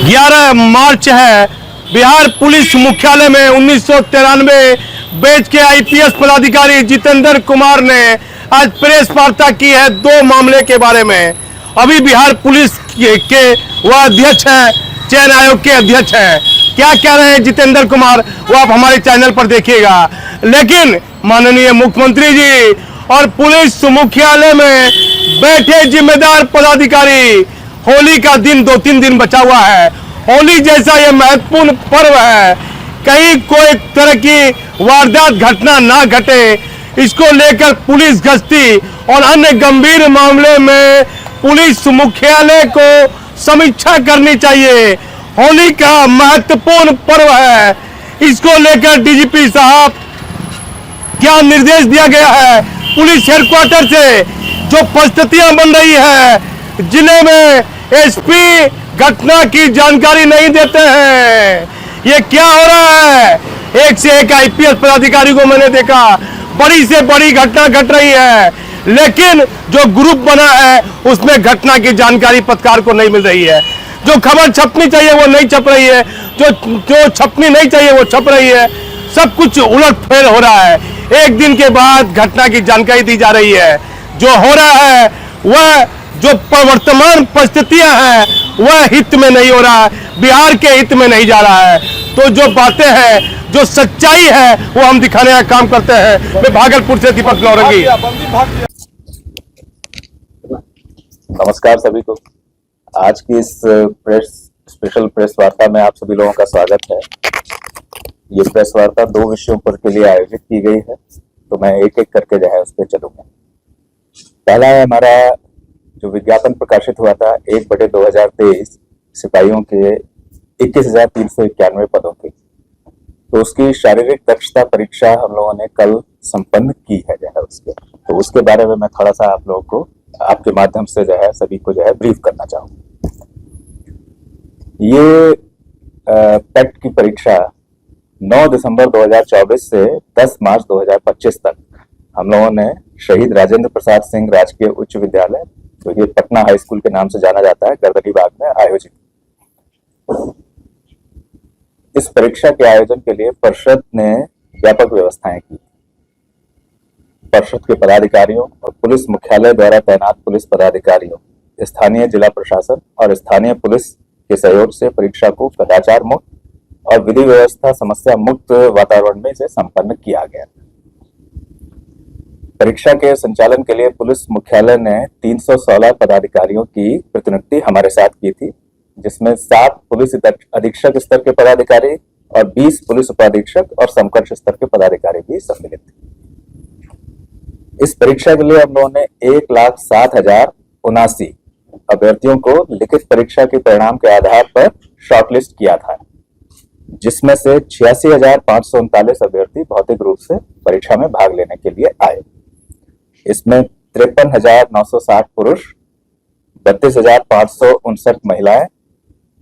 11 मार्च है। बिहार पुलिस मुख्यालय में 1993 बैच के आईपीएस पदाधिकारी जितेंद्र कुमार ने आज प्रेस वार्ता की है 2 मामले के बारे में। अभी बिहार पुलिस के वह अध्यक्ष है, चयन आयोग के अध्यक्ष है। क्या कह रहे हैं जितेंद्र कुमार वो आप हमारे चैनल पर देखिएगा। लेकिन माननीय मुख्यमंत्री जी और पुलिस मुख्यालय में बैठे जिम्मेदार पदाधिकारी, होली का दिन 2-3 दिन बचा हुआ है। होली जैसा यह महत्वपूर्ण पर्व है, कहीं कोई तरह की वारदात घटना ना घटे, इसको लेकर पुलिस गश्ती और अन्य गंभीर मामले में पुलिस मुख्यालय को समीक्षा करनी चाहिए। होली का महत्वपूर्ण पर्व है, इसको लेकर डीजीपी साहब क्या निर्देश दिया गया है पुलिस हेडक्वार्टर से, जो परिस्थितियां बन रही है जिले में एसपी घटना की जानकारी नहीं देते हैं। ये क्या हो रहा है? एक से एक आईपीएस पदाधिकारी को मैंने देखा, बड़ी से बड़ी घटना घट रही है, लेकिन जो ग्रुप बना है उसमें घटना की जानकारी पत्रकार को नहीं मिल रही है। जो खबर छपनी चाहिए वो नहीं छप रही है, जो छपनी नहीं चाहिए वो छप रही है। सब कुछ उलटफेर हो रहा है। एक दिन के बाद घटना की जानकारी दी जा रही है। जो हो रहा है वह जो वर्तमान परिस्थितियां हैं वह हित में नहीं हो रहा है, बिहार के हित में नहीं जा रहा है। तो जो बातें हैं, जो सच्चाई है वो हम दिखाने का काम करते हैं। मैं भागलपुर से दीपक नौरंगी। नमस्कार सभी को। आज की इस स्पेशल प्रेस वार्ता में आप सभी लोगों का स्वागत है। ये प्रेस वार्ता 2 विषयों पर के लिए आयोजित की गई है, तो मैं एक एक करके जो है उस पर चलूंगा। पहला है हमारा जो विज्ञापन प्रकाशित हुआ था 1/2023 सिपाहियों के 21,391 पदों की, तो उसकी शारीरिक दक्षता परीक्षा हम लोगों ने कल संपन्न की है जो है उसके, तो उसके बारे में मैं थोड़ा सा आप लोगों को आपके माध्यम से जो है सभी को जो है ब्रीफ करना चाहूंगा। ये पेट की परीक्षा 9 दिसंबर 2024 से 10 मार्च 2025 तक हम लोगों ने शहीद राजेंद्र प्रसाद सिंह राजकीय उच्च विद्यालय, तो ये पटना हाई स्कूल के नाम से जाना जाता है, गर्दनीबाग में आयोजित। इस परीक्षा के आयोजन के लिए परिषद ने व्यापक व्यवस्थाएं की। परिषद के पदाधिकारियों और पुलिस मुख्यालय द्वारा तैनात पुलिस पदाधिकारियों, स्थानीय जिला प्रशासन और स्थानीय पुलिस के सहयोग से परीक्षा को कदाचार मुक्त और विधि व्यवस्था समस्या मुक्त वातावरण में इसे संपन्न किया गया। परीक्षा के संचालन के लिए पुलिस मुख्यालय ने 316 पदाधिकारियों की प्रतिनियुक्ति हमारे साथ की थी, जिसमें 7 पुलिस अधीक्षक स्तर के पदाधिकारी और 20 पुलिस उपाधीक्षक और समकक्ष स्तर के पदाधिकारी भी सम्मिलित थे। इस परीक्षा के लिए हम लोगों ने 1,07,079 अभ्यर्थियों को लिखित परीक्षा के परिणाम के आधार पर शॉर्टलिस्ट किया था, जिसमें से 86,539 अभ्यर्थी भौतिक रूप से परीक्षा में भाग लेने के लिए आए। इसमें 53,960 पुरुष, 32,569 महिलाएं,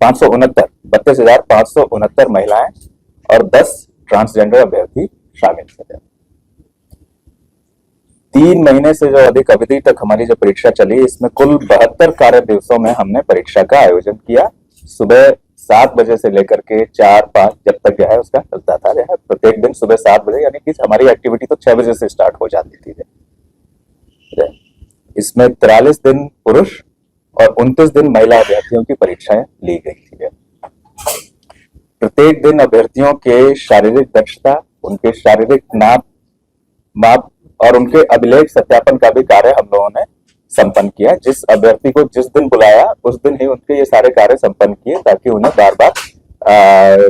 32,569 महिलाएं और 10 ट्रांसजेंडर अभ्यर्थी शामिल थे। 3 महीने से जो अधिक अवधि तक हमारी जो परीक्षा चली, इसमें कुल 72 कार्य दिवसों में हमने परीक्षा का आयोजन किया। सुबह 7 बजे से लेकर के 4-5 जब तक जो है उसका चलता था। प्रत्येक दिन सुबह 7 बजे, यानी कि हमारी एक्टिविटी तो 6 बजे से स्टार्ट हो जाती थी। इसमें 43 दिन पुरुष और 29 दिन महिला अभ्यर्थियों की परीक्षाएं ली गई थी। प्रत्येक दिन अभ्यर्थियों के शारीरिक दक्षता, उनके शारीरिक माप और उनके अभिलेख सत्यापन का भी कार्य हम लोगों ने संपन्न किया। जिस अभ्यर्थी को जिस दिन बुलाया उस दिन ही उनके ये सारे कार्य संपन्न किए, ताकि उन्हें बार बार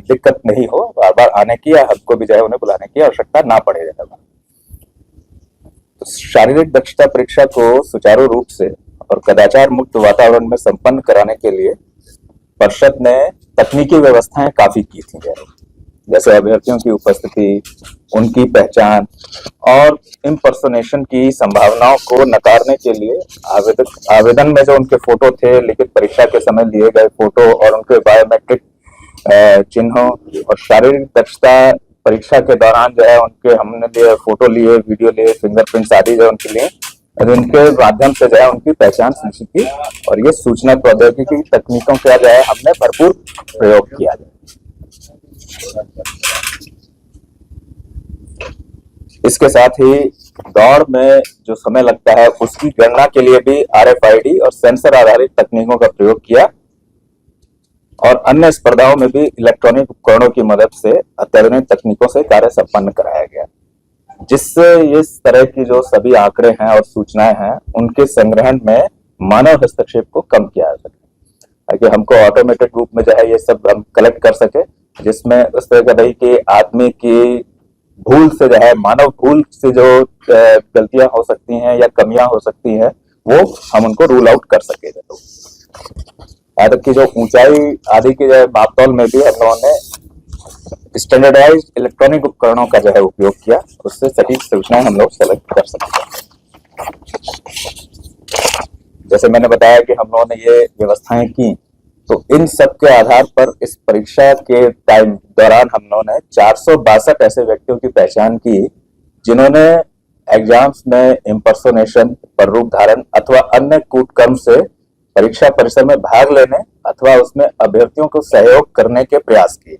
दिक्कत नहीं हो, बार बार आने की या हमको भी जो है उन्हें बुलाने की आवश्यकता ना पड़े। तो शारीरिक दक्षता परीक्षा को सुचारू रूप से और कदाचार मुक्त वातावरण में संपन्न कराने के लिए परिषद ने तकनीकी व्यवस्थाएं काफी की थी, जैसे अभ्यर्थियों की उपस्थिति, उनकी पहचान और इम्पर्सोनेशन की संभावनाओं को नकारने के लिए आवेदन में जो उनके फोटो थे, लिखित परीक्षा के समय लिए गए फोटो और उनके बायोमेट्रिक चिन्हों और शारीरिक दक्षता परीक्षा के दौरान जो है उनके हमने लिए फोटो लिए, वीडियो लिए, फिंगरप्रिंट्स आदि जो उनके लिए और इनके माध्यम से जो है उनकी पहचान सुनिश्चित की। और ये सूचना प्रौद्योगिकी तकनीकों का जो है हमने भरपूर प्रयोग किया है। इसके साथ ही दौड़ में जो समय लगता है उसकी गणना के लिए भी RFID और सेंसर आधारित तकनीकों का प्रयोग किया और अन्य स्पर्धाओं में भी इलेक्ट्रॉनिक उपकरणों की मदद से अत्याधुनिक तकनीकों से कार्य संपन्न कराया गया, जिससे इस तरह की जो सभी आंकड़े हैं और सूचनाएं हैं उनके संग्रहण में मानव हस्तक्षेप को कम किया जा सके, ताकि हमको ऑटोमेटेड रूप में जो है ये सब हम कलेक्ट कर सके, जिसमें उस तरह का नहीं कि आदमी की भूल से जो है, मानव भूल से जो गलतियां हो सकती हैं या कमियां हो सकती हैं वो हम उनको रूल आउट कर सके। यहाँ तक कि जो ऊंचाई आदि के जो मापतौल में भी हम लोगों ने स्टैंडर्डाइज इलेक्ट्रॉनिक उपकरणों का जो है उपयोग किया, उससे सटीक सूचनाएं हम लोग सेलेक्ट कर सकते हैं। जैसे मैंने बताया कि हम लोगों ने ये व्यवस्थाएं की, तो इन सब के आधार पर इस परीक्षा के टाइम दौरान हम लोगों ने 462 ऐसे व्यक्तियों की पहचान की जिन्होंने एग्जाम्स में इम्पर्सोनेशन, प्ररूप धारण अथवा अन्य कूटकर्म से परीक्षा परिसर में भाग लेने अथवा उसमें अभ्यर्थियों को सहयोग करने के प्रयास किए।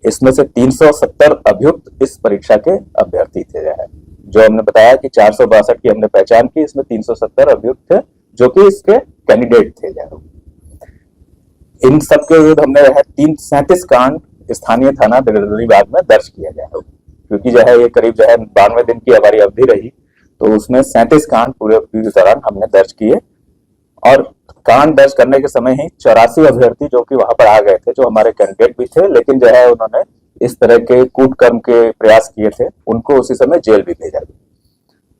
इसमें से 370 अभियुक्त इस परीक्षा के अभ्यर्थी थे। जो हमने बताया कि 462 की हमने पहचान की, इसमें 370 अभियुक्त थे जो कि इसके कैंडिडेट थे। इन सब के विरुद्ध हमने 37 कांड स्थानीय थाना विभाग में दर्ज किया गया है, क्योंकि जो है ये करीब जो है 92 दिन की हमारी अवधि रही, तो उसमें 37 कांड पूरे दौरान हमने दर्ज किए। और कांड दर्ज करने के समय ही 84 अभ्यर्थी जो कि वहां पर आ गए थे, जो हमारे कैंडिडेट भी थे, लेकिन जो है उन्होंने इस तरह के कूटकर्म के प्रयास किए थे, उनको उसी समय जेल भी भेजा गया।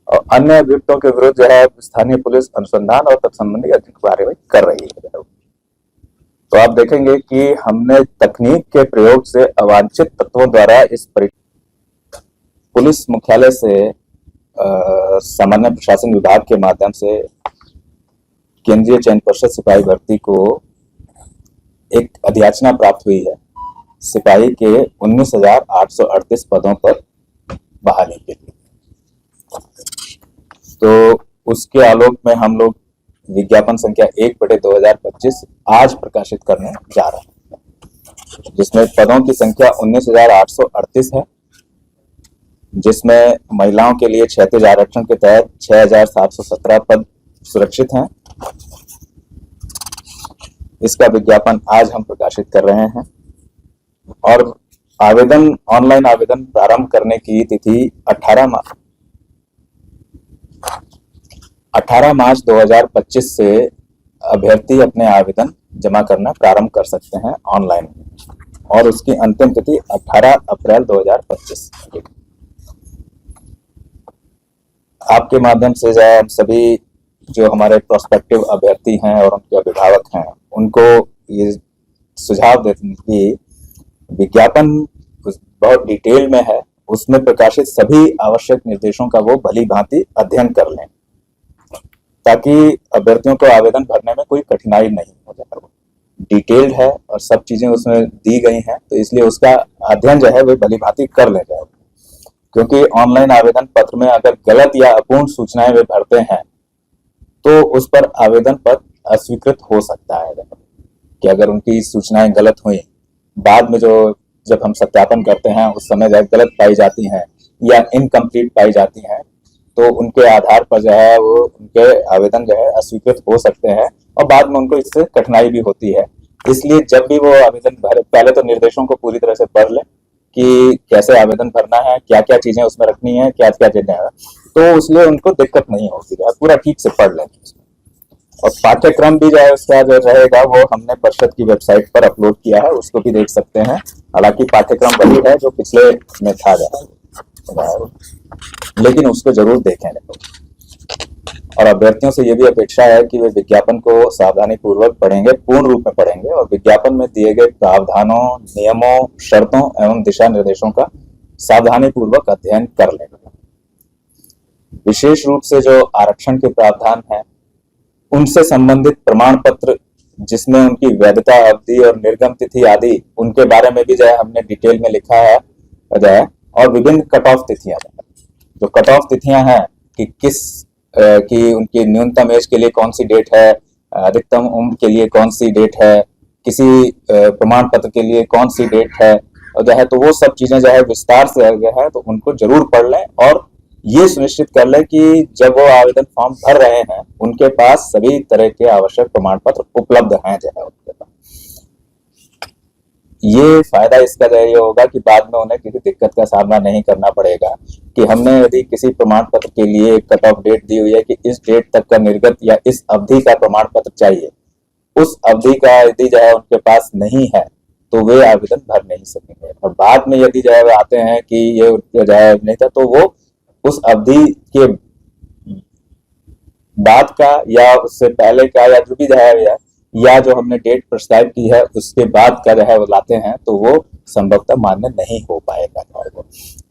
और अन्य अभियुक्तों के विरुद्ध जो है स्थानीय पुलिस अनुसंधान और तत्संबंधी अधिक कार्रवाई कर रही है। तो आप देखेंगे कि हमने तकनीक के प्रयोग से अवांछित तत्वों द्वारा इस पुलिस मुख्यालय से सामान्य प्रशासन विभाग के माध्यम से केंद्रीय चयन पर्षद सिपाही भर्ती को एक अधियाचना प्राप्त हुई है सिपाही के 19,838 पदों पर बहाली के लिए। तो उसके आलोक में हम लोग विज्ञापन संख्या 1/2025 आज प्रकाशित करने जा रहे हैं, जिसमें पदों की संख्या 19,838 है, जिसमें महिलाओं के लिए क्षैतिज आरक्षण के तहत 6,717 पद सुरक्षित हैं। इसका विज्ञापन आज हम प्रकाशित कर रहे हैं और ऑनलाइन आवेदन प्रारंभ करने की तिथि 18 मार्च 2025 से अभ्यर्थी अपने आवेदन जमा करना प्रारंभ कर सकते हैं ऑनलाइन, और उसकी अंतिम तिथि 18 अप्रैल 2025। आपके माध्यम से जो हम सभी जो हमारे प्रोस्पेक्टिव अभ्यर्थी हैं और उनके अभिभावक हैं उनको ये सुझाव देते हैं कि विज्ञापन बहुत डिटेल में है, उसमें प्रकाशित सभी आवश्यक निर्देशों का वो भली भांति अध्ययन कर लें, ताकि अभ्यर्थियों को आवेदन भरने में कोई कठिनाई नहीं हो जाए। डिटेल्ड है और सब चीजें उसमें दी गई हैं, तो इसलिए उसका अध्ययन जो है वो भली भांति कर ले जाए, क्योंकि ऑनलाइन आवेदन पत्र में अगर गलत या अपूर्ण सूचनाएं वे भरते हैं तो उस पर आवेदन पत्र अस्वीकृत हो सकता है। कि अगर उनकी सूचनाएं गलत हुई, बाद में जब हम सत्यापन करते हैं उस समय जब गलत पाई जाती हैं या इनकम्प्लीट पाई जाती हैं, तो उनके आधार पर जो है वो उनके आवेदन जो है अस्वीकृत हो सकते हैं और बाद में उनको इससे कठिनाई भी होती है। इसलिए जब भी वो आवेदन भरे, पहले तो निर्देशों को पूरी तरह से पढ़ लें कि कैसे आवेदन भरना है, क्या क्या चीजें उसमें रखनी है, क्या क्या चीजें है, तो इसलिए उनको दिक्कत नहीं होती है, पूरा ठीक से पढ़ लें। और पाठ्यक्रम भी जो है उसका जो रहेगा वो हमने परिषद की वेबसाइट पर अपलोड किया है, उसको भी देख सकते हैं। हालांकि पाठ्यक्रम वही है जो पिछले में था, लेकिन उसको जरूर देखें। और अभ्यर्थियों से ये भी अपेक्षा है कि वे विज्ञापन को सावधानी पूर्वक पढ़ेंगे, पूर्ण रूप में पढ़ेंगे और विज्ञापन में दिए गए प्रावधानों, नियमों, शर्तों एवं दिशा निर्देशों का सावधानी पूर्वक अध्ययन कर लेंगे। विशेष रूप से जो आरक्षण के प्रावधान हैं उनसे संबंधित प्रमाण पत्र, जिसमें उनकी वैधता अवधि और निर्गम तिथि आदि, उनके बारे में भी जो है हमने डिटेल में लिखा है। और विभिन्न कट ऑफ तिथियां, जो कट ऑफ तिथियां हैं कि किस कि उनकी न्यूनतम एज के लिए कौन सी डेट है, अधिकतम उम्र के लिए कौन सी डेट है, किसी प्रमाण पत्र के लिए कौन सी डेट है, और जो है तो वो सब चीजें जो है विस्तार से जो है तो उनको जरूर पढ़ लें और ये सुनिश्चित कर लें कि जब वो आवेदन फॉर्म भर रहे हैं उनके पास सभी तरह के आवश्यक प्रमाण पत्र उपलब्ध हैं जो है उनके पास। ये फायदा इसका जो है ये होगा कि बाद में उन्हें किसी दिक्कत का सामना नहीं करना पड़ेगा कि हमने यदि किसी प्रमाण पत्र के लिए कट ऑफ डेट दी हुई है कि इस डेट तक का निर्गत या इस अवधि का प्रमाण पत्र चाहिए, उस अवधि का यदि जो है उनके पास नहीं है तो वे आवेदन भर नहीं सकेंगे। और बाद में यदि जो है आते हैं कि ये जो है नहीं था तो वो उस अवधि के बाद का या उससे पहले का या जो भी जो है या जो हमने डेट प्रिस्क्राइब की है उसके बाद का जो है वो लाते हैं तो वो संभवतः मान्य नहीं हो पाएगा।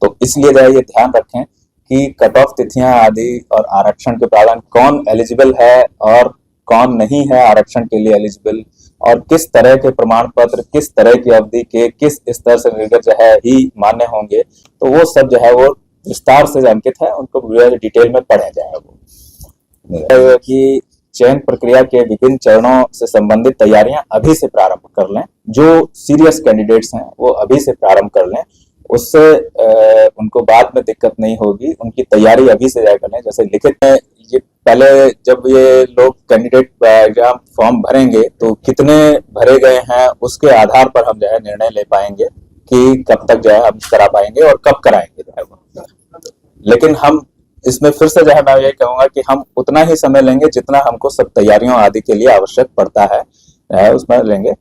तो इसलिए जो है ये ध्यान रखें कि कट ऑफ तिथियां आदि और आरक्षण के प्रावधान, कौन एलिजिबल है और कौन नहीं है आरक्षण के लिए एलिजिबल, और किस तरह के प्रमाण पत्र किस तरह की अवधि के किस स्तर से निर्गत जो है ही मान्य होंगे, तो वो सब जो है वो विस्तार से अंकित है, उनको डिटेल में पढ़े जाए। वो कि चयन प्रक्रिया के विभिन्न चरणों से संबंधित तैयारियां अभी से प्रारंभ कर लें। जो सीरियस कैंडिडेट्स हैं वो अभी से प्रारंभ कर लें, उससे उनको बाद में दिक्कत नहीं होगी। उनकी तैयारी अभी से जाकर करें। जैसे लिखित में ये पहले जब ये लोग कैंडिडेट एग्जाम फॉर्म भरेंगे तो कितने भरे गए हैं उसके आधार पर हम जो है निर्णय ले पाएंगे कि कब तक जो है हम करा पाएंगे और कब कराएंगे जो है वो। लेकिन हम इसमें फिर से जो है मैं ये कहूंगा कि हम उतना ही समय लेंगे जितना हमको सब तैयारियों आदि के लिए आवश्यक पड़ता है उसमें लेंगे।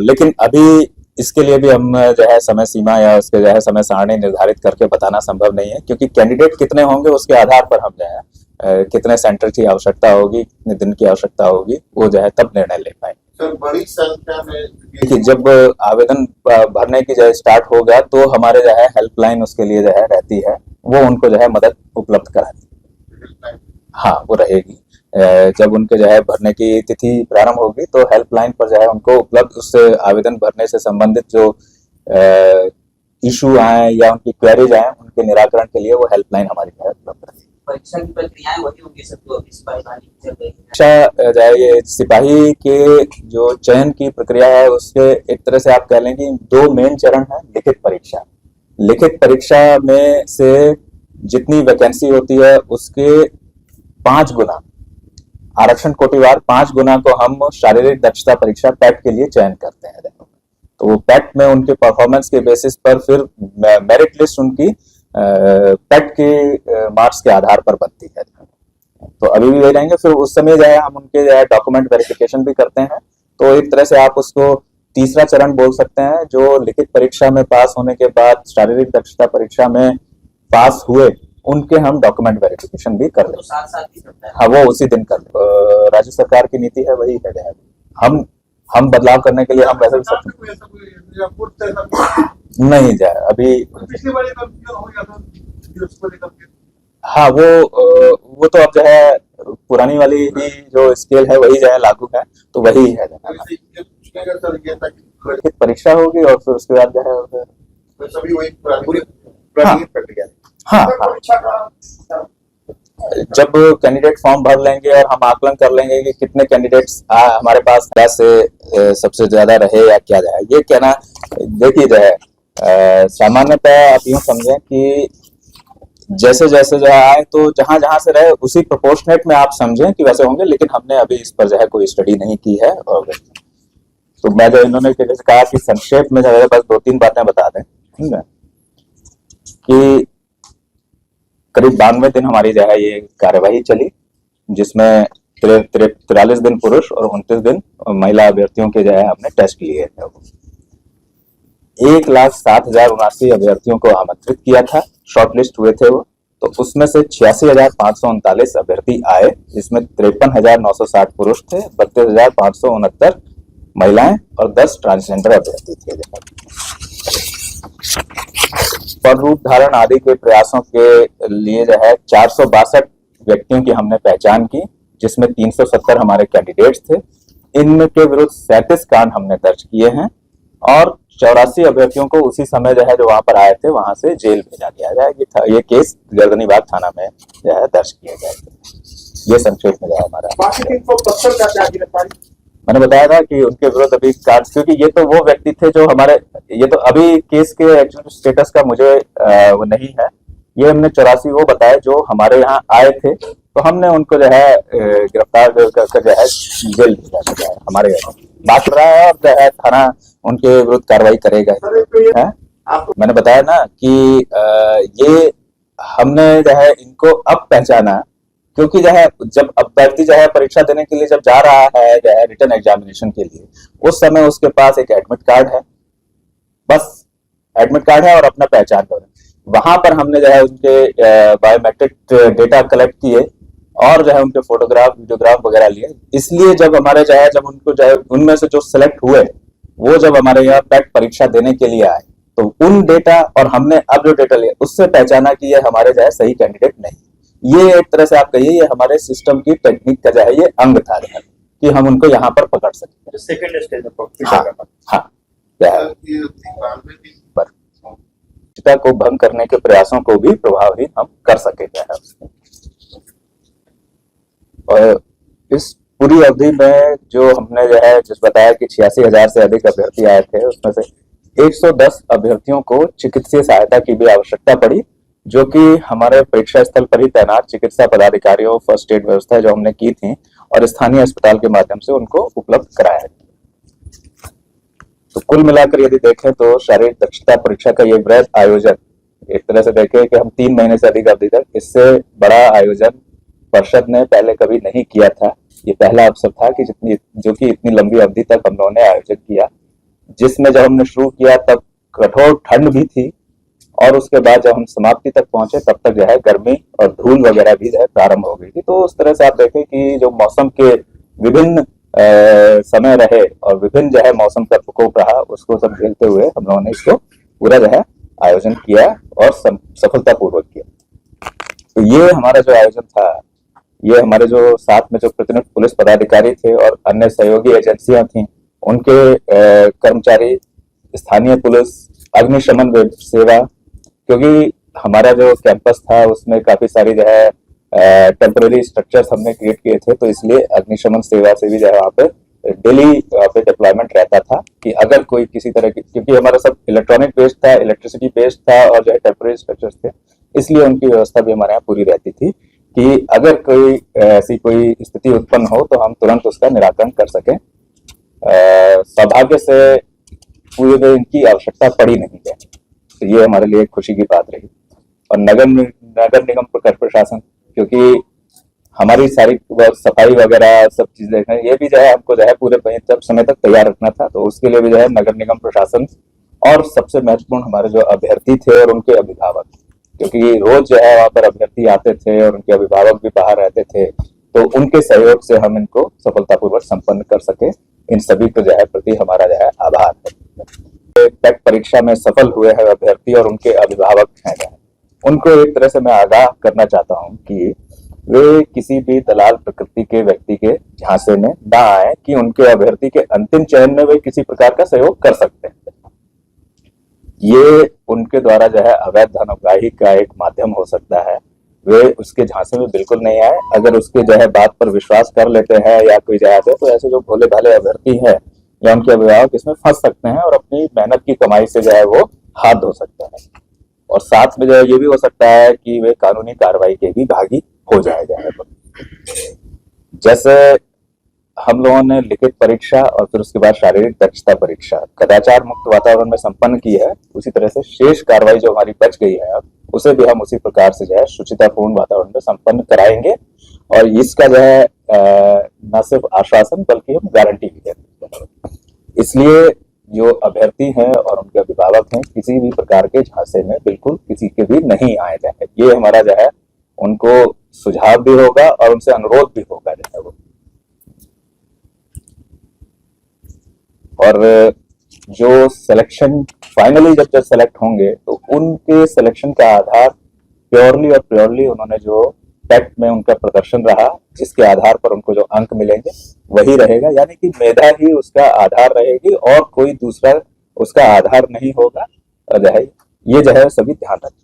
लेकिन अभी इसके लिए भी हम जो है समय सीमा या उसके जो है समय सारणी निर्धारित करके बताना संभव नहीं है, क्योंकि कैंडिडेट कितने होंगे उसके आधार पर हम जो है कितने सेंटर की आवश्यकता होगी, कितने दिन की आवश्यकता होगी, वो जो है तब निर्णय ले पाएंगे। सर, बड़ी संख्या में देखिए जब आवेदन भरने की जो स्टार्ट होगा तो हमारे जो है हेल्पलाइन उसके लिए जो है रहती है, वो उनको जो है मदद उपलब्ध कराती है। हाँ वो रहेगी। जब उनके जो है भरने की तिथि प्रारंभ होगी तो हेल्पलाइन पर जो है उनको उपलब्ध उससे आवेदन भरने से संबंधित जो इशू आए या उनकी क्वेरीज आए उनके निराकरण के लिए वो हेल्पलाइन हमारी जो है उपलब्ध रहेगी। परीक्षा की प्रक्रियाएं वही होंगी सब तो अभी सिपाही चल रही है। अच्छा जो है ये सिपाही के जो चयन की प्रक्रिया है उसके एक तरह से आप कह लें कि दो मेन चरण है। लिखित परीक्षा, लिखित परीक्षा में से जितनी वैकेंसी होती है उसके 5 गुना आरक्षण कोटिवार 5 गुना को हम शारीरिक दक्षता परीक्षा पैट के लिए चयन करते हैं। तो वो पैट में उनके परफॉर्मेंस के बेसिस पर फिर मेरिट लिस्ट उनकी पैट के मार्क्स के आधार पर बनती है। तो अभी भी वही रहेंगे। फिर उस समय जो है हम उनके जो है डॉक्यूमेंट वेरिफिकेशन भी करते हैं। तो एक तरह से आप उसको तीसरा चरण बोल सकते हैं, जो लिखित परीक्षा में पास होने के बाद शारीरिक दक्षता परीक्षा में पास हुए उनके हम डॉक्यूमेंट वेरिफिकेशन भी कर लें। तो साथ साथ ही करता है। हाँ वो उसी दिन कर लें। राज्य सरकार की नीति है वही है। हम बदलाव करने के लिए हम वैसे भी सकते नहीं जाए अभी। पिछली बार हो गया था। हाँ वो तो अब जो है पुरानी वाली ही जो स्केल है वही जो है लागू है, तो वही है। परीक्षा होगी और फिर उसके बाद जो है सभी वही प्रक्रिया। हाँ जब कैंडिडेट फॉर्म भर लेंगे और हम आकलन कर लेंगे कि कितने कैंडिडेट्स हमारे पास से सबसे ज्यादा रहे या क्या जाए, ये कहना देखिए जो है सामान्यतः आप यूं समझें कि जैसे जैसे जो आए तो जहां जहां से रहे उसी प्रोपोर्शनेट में आप समझें कि वैसे होंगे। लेकिन हमने अभी इस पर जो है कोई स्टडी नहीं की है। और तो मैं जो इन्होंने जैसे कहा कि संक्षेप में जो है बस 2-3 बातें बता दें, ठीक है, कि करीब 92 दिन हमारी जो है ये कार्यवाही चली, जिसमें 43 दिन पुरुष और 29 दिन महिला अभ्यर्थियों के जो है हमने टेस्ट लिए थे। 1,07,079 अभ्यर्थियों को आमंत्रित किया था, शॉर्टलिस्ट हुए थे वो। तो उसमें से 86,539 अभ्यर्थी आए, जिसमें 53,960 पुरुष थे, 32,569 महिलाएं और 10 ट्रांसजेंडर अभ्यर्थी थे। पद रूप धारण आदि के प्रयासों के लिए जो है 462 व्यक्तियों की हमने पहचान की, जिसमें 370 हमारे कैंडिडेट्स थे। इनके विरुद्ध 37 कांड हमने दर्ज किए हैं और 84 अभ्यर्थियों को उसी समय जो है जो वहां पर आए थे वहां से जेल भेजा गया है। ये केस गर्दनीबाग थाना में जो है दर्ज किया गया है। ये संक्षेप में जो है हमारा बाकी 372 का क्या गिरफ्तारी? मैंने बताया था कि उनके विरुद्ध अभी कार्य, क्योंकि ये तो वो व्यक्ति थे जो हमारे, ये तो अभी केस के एक्चुअल स्टेटस का मुझे वो नहीं है। ये हमने 84 वो बताए जो हमारे यहाँ आए थे, तो हमने उनको जो है गिरफ्तार कर जो है जेल भेजा गया है हमारे यहाँ। बात रहा है और जो है थाना उनके विरुद्ध कार्रवाई करेगा है। मैंने बताया ना कि ये हमने जो है इनको अब पहचाना, क्योंकि जो है जब अभ्यर्थी जो है परीक्षा देने के लिए जब जा रहा है जो है रिटर्न एग्जामिनेशन के लिए, उस समय उसके पास एक एडमिट कार्ड है, बस एडमिट कार्ड है और अपना पहचान पत्र। वहां पर हमने जो है उनके बायोमेट्रिक डेटा कलेक्ट किए और जो है उनके फोटोग्राफ वीडियोग्राफ वगैरह लिए। इसलिए जब हमारे जो है जब उनको जो है उनमें से जो सिलेक्ट हुए वो जब हमारे यहाँ पैट परीक्षा देने के लिए आए, तो उन डेटा और हमने अब जो डेटा लिया उससे पहचाना कि ये हमारे जो है सही कैंडिडेट नहीं। ये एक तरह से आप कहिए ये हमारे सिस्टम की टेक्निक का जो है ये अंग था कि हम उनको यहाँ पर पकड़ सकते। सेकंड स्टेज में हाँ चिता को भंग करने के प्रयासों को भी प्रभावी हम कर सके। और इस पूरी अवधि में जो हमने जो है जिस बताया कि 86,000 से अधिक अभ्यर्थी आए थे, उसमें से 110 अभ्यर्थियों को चिकित्सीय सहायता की भी आवश्यकता पड़ी, जो कि हमारे परीक्षा स्थल पर ही तैनात चिकित्सा पदाधिकारियों फर्स्ट एड व्यवस्था जो हमने की थी और स्थानीय अस्पताल के माध्यम से उनको उपलब्ध कराया। तो कुल मिलाकर यदि देखें तो शारीरिक दक्षता परीक्षा का ये वृहद आयोजन, एक तरह से देखें कि हम 3 महीने से अधिक अवधि तक, इससे बड़ा आयोजन परिषद ने पहले कभी नहीं किया था। ये पहला अवसर था कि जो कि इतनी लंबी अवधि तक हम लोगों ने आयोजन किया, जिसमें जब हमने शुरू किया तब कठोर ठंड भी थी और उसके बाद जब हम समाप्ति तक पहुंचे तब तक जो है गर्मी और धूल वगैरह भी जो है प्रारंभ हो गई थी। तो उस तरह से आप देखें कि जो मौसम के विभिन्न समय रहे और विभिन्न जो है मौसम का प्रकोप रहा, उसको सब झेलते हुए हम लोगों ने इसको पूरा जो है आयोजन किया और सफलतापूर्वक किया। तो ये हमारा जो आयोजन था, ये हमारे जो साथ में जो प्रतिनिधि पुलिस पदाधिकारी थे और अन्य सहयोगी एजेंसियां थी, उनके कर्मचारी, स्थानीय पुलिस, अग्निशमन सेवा, क्योंकि हमारा जो कैंपस था उसमें काफी सारी जो है टेम्पररी स्ट्रक्चर्स हमने क्रिएट किए थे, तो इसलिए अग्निशमन सेवा से भी जो है वहाँ पे डेली वहाँ पे डिप्लॉयमेंट रहता था कि अगर कोई किसी तरह की, क्योंकि हमारा सब इलेक्ट्रॉनिक बेस्ड था, इलेक्ट्रिसिटी बेस्ड था और जो है टेम्पररी स्ट्रक्चर्स थे, इसलिए उनकी व्यवस्था भी हमारे यहाँ पूरी रहती थी कि अगर कोई ऐसी कोई स्थिति उत्पन्न हो तो हम तुरंत उसका निराकरण कर सकें। सौभाग्य से पूरे दिन इनकी आवश्यकता पड़ी नहीं है, तो ये हमारे लिए खुशी की बात रही। और नगर निगम प्रशासन, क्योंकि हमारी सारी सफाई वगैरह सब चीज देखना, ये भी जो है हमको जो है पूरे समय तक तैयार रखना था, तो उसके लिए भी जो है नगर निगम प्रशासन और सबसे महत्वपूर्ण हमारे जो अभ्यर्थी थे और उनके अभिभावक, क्योंकि रोज जो है वहां पर अभ्यर्थी आते थे और उनके अभिभावक भी बाहर रहते थे, तो उनके सहयोग से हम इनको सफलतापूर्वक संपन्न कर सके। इन सभी को जो है प्रति हमारा जो है आभार है। टेट परीक्षा में सफल हुए हैं अभ्यर्थी और उनके अभिभावक हैं, उनको एक तरह से मैं आगाह करना चाहता हूं कि वे किसी भी दलाल प्रकृति के व्यक्ति के झांसे में ना आए कि उनके अभ्यर्थी के अंतिम चयन में वे किसी प्रकार का सहयोग कर सकते हैं। ये उनके द्वारा जो है अवैध धन उगाही का एक माध्यम हो सकता है, वे उसके झांसे में बिल्कुल नहीं आए। अगर उसके जो है बात पर विश्वास कर लेते हैं या कोई जाते हैं, तो ऐसे जो भोले भाले अभ्यर्थी है या उनके अभिभावक इसमें फंस सकते हैं और अपनी मेहनत की कमाई से जो है वो हाथ धो सकते हैं, और साथ में जो है ये भी हो सकता है कि वे कानूनी कार्रवाई के भी भागी हो जाएगा। जैसे हम लोगों ने लिखित परीक्षा और फिर उसके बाद शारीरिक दक्षता परीक्षा कदाचार मुक्त वातावरण में संपन्न की है, उसी तरह से शेष कार्रवाई जो हमारी बच गई है अब उसे भी हम उसी प्रकार से जो है शुचितापूर्ण वातावरण में संपन्न कराएंगे। और इसका जो है न सिर्फ आश्वासन बल्कि हम गारंटी भी देते हैं। इसलिए जो अभ्यर्थी हैं और उनके अभिभावक हैं, किसी भी प्रकार के झांसे में बिल्कुल किसी के भी नहीं आए जाए, ये हमारा जो है उनको सुझाव भी होगा और उनसे अनुरोध भी होगा जो है वो। और जो सिलेक्शन फाइनली जब सेलेक्ट होंगे तो उनके सिलेक्शन का आधार प्योरली उन्होंने जो टेट में उनका प्रदर्शन रहा, जिसके आधार पर उनको जो अंक मिलेंगे वही रहेगा, यानी कि मेधा ही उसका आधार रहेगी और कोई दूसरा उसका आधार नहीं होगा, और जो है ये जो है सभी ध्यान रखें।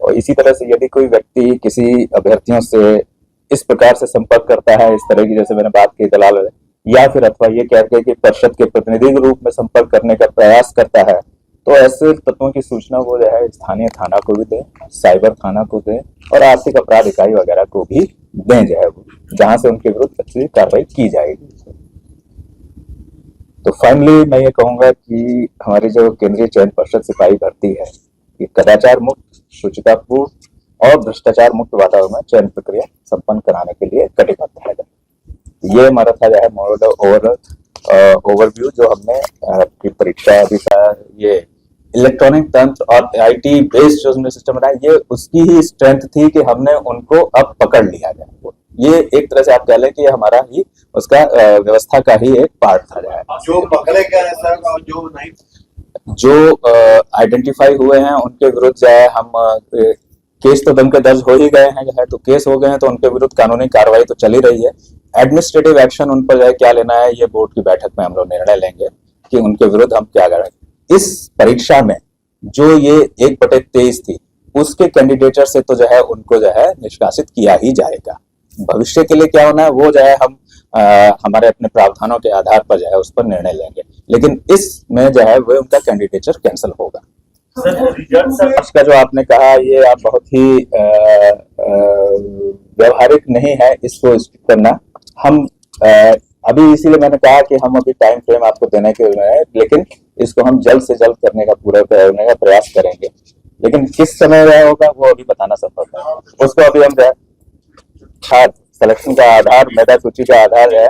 और इसी तरह से यदि कोई व्यक्ति किसी अभ्यर्थियों से इस प्रकार से संपर्क करता है, इस तरह की जैसे मैंने बात की दलाल है, या फिर अथवा ये कहकर के परिषद के प्रतिनिधि के रूप में संपर्क करने का प्रयास करता है, तो ऐसे तत्वों की सूचना वो जो है स्थानीय थाना को भी दें, साइबर थाना को दें और आर्थिक अपराध इकाई वगैरह को भी दें, जो है वो जहां से उनके विरुद्ध अच्छी कार्रवाई की जाएगी। तो फाइनली मैं ये कहूंगा कि हमारी जो केंद्रीय चयन पर्षद सिपाही भर्ती है, ये कदाचार मुक्त, शुचितापूर्ण और भ्रष्टाचार मुक्त वातावरण में चयन प्रक्रिया संपन्न कराने के लिए कटिबद्ध है। ये हमारा था जो है मोरल ओवरव्यू जो हमने आपकी परीक्षा अभी का ये इलेक्ट्रॉनिक तंत्र और आईटी बेस्ड जो हमने सिस्टम बनाया, ये उसकी ही स्ट्रेंथ थी कि हमने उनको अब पकड़ लिया जाए। ये एक तरह से आप कह लें कि ये हमारा ही उसका व्यवस्था का ही एक पार्ट था। जो पकड़े गए हैं सर और जो नहीं, जो आइडेंटिफाई हुए हैं उनके विरुद्ध जो है हम केस तो दम के दर्ज हो ही गए हैं, जो है तो केस हो गए हैं, तो उनके विरुद्ध कानूनी कार्रवाई तो चली रही है। एडमिनिस्ट्रेटिव एक्शन उन पर जो है क्या लेना है, ये बोर्ड की बैठक में हम लोग निर्णय लेंगे कि उनके विरुद्ध हम क्या करें। इस परीक्षा में जो ये 1/23 थी, उसके कैंडिडेटर से तो जो है उनको जो है निष्कासित किया ही जाएगा। भविष्य के लिए क्या होना है वो जो है हम हमारे अपने प्रावधानों के आधार पर जो है उस पर निर्णय लेंगे, लेकिन इसमें जो है वो उनका कैंडिडेचर कैंसिल होगा। इसका जो आपने कहा ये आप बहुत ही व्यवहारिक नहीं है इसको करना। हम अभी इसीलिए मैंने कहा कि हम अभी टाइम फ्रेम आपको देने के लिए है, लेकिन इसको हम जल्द से जल्द करने का पूरा करने का प्रयास करेंगे, लेकिन किस समय वह होगा वो अभी बताना संभव है। उसको अभी हम छात्र सिलेक्शन का आधार, मेधा सूची का आधार है।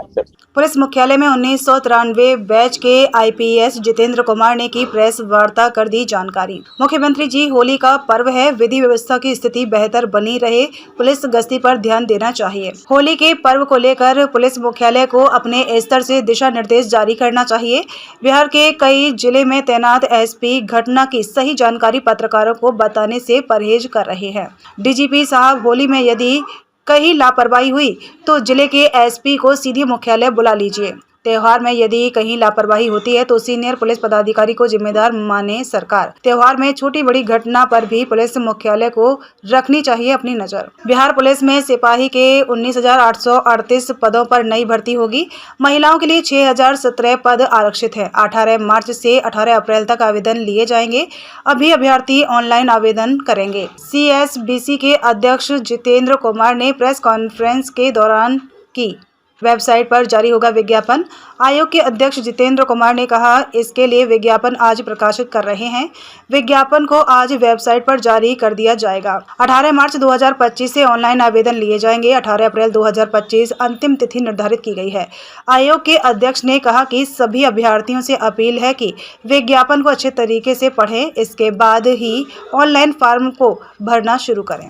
पुलिस मुख्यालय में 1993 बैच के आईपीएस जितेंद्र कुमार ने की प्रेस वार्ता कर दी जानकारी। मुख्यमंत्री जी, होली का पर्व है, विधि व्यवस्था की स्थिति बेहतर बनी रहे, पुलिस गश्ती पर ध्यान देना चाहिए। होली के पर्व को लेकर पुलिस मुख्यालय को अपने स्तर से दिशा निर्देश जारी करना चाहिए। बिहार के कई जिले में तैनात एसपी घटना की सही जानकारी पत्रकारों को बताने से परहेज कर रहे हैं। डीजीपी साहब, होली में यदि कहीं लापरवाही हुई तो जिले के एसपी को सीधे मुख्यालय बुला लीजिए। त्योहार में यदि कहीं लापरवाही होती है तो सीनियर पुलिस पदाधिकारी को जिम्मेदार माने सरकार। त्योहार में छोटी बड़ी घटना पर भी पुलिस मुख्यालय को रखनी चाहिए अपनी नजर। बिहार पुलिस में सिपाही के 19,838 पदों पर नई भर्ती होगी। महिलाओं के लिए 6,017 पद आरक्षित है। 18 मार्च से 18 अप्रैल तक आवेदन लिए जाएंगे। अभी अभ्यर्थी ऑनलाइन आवेदन करेंगे। CSBC के अध्यक्ष जितेंद्र कुमार ने प्रेस कॉन्फ्रेंस के दौरान की। वेबसाइट पर जारी होगा विज्ञापन। आयोग के अध्यक्ष जितेंद्र कुमार ने कहा, इसके लिए विज्ञापन आज प्रकाशित कर रहे हैं। विज्ञापन को आज वेबसाइट पर जारी कर दिया जाएगा। 18 मार्च 2025 से ऑनलाइन आवेदन लिए जाएंगे। 18 अप्रैल 2025 अंतिम तिथि निर्धारित की गई है। आयोग के अध्यक्ष ने कहा कि सभी अभ्यर्थियों से अपील है कि विज्ञापन को अच्छे तरीके से पढ़ें, इसके बाद ही ऑनलाइन फॉर्म को भरना शुरू करें।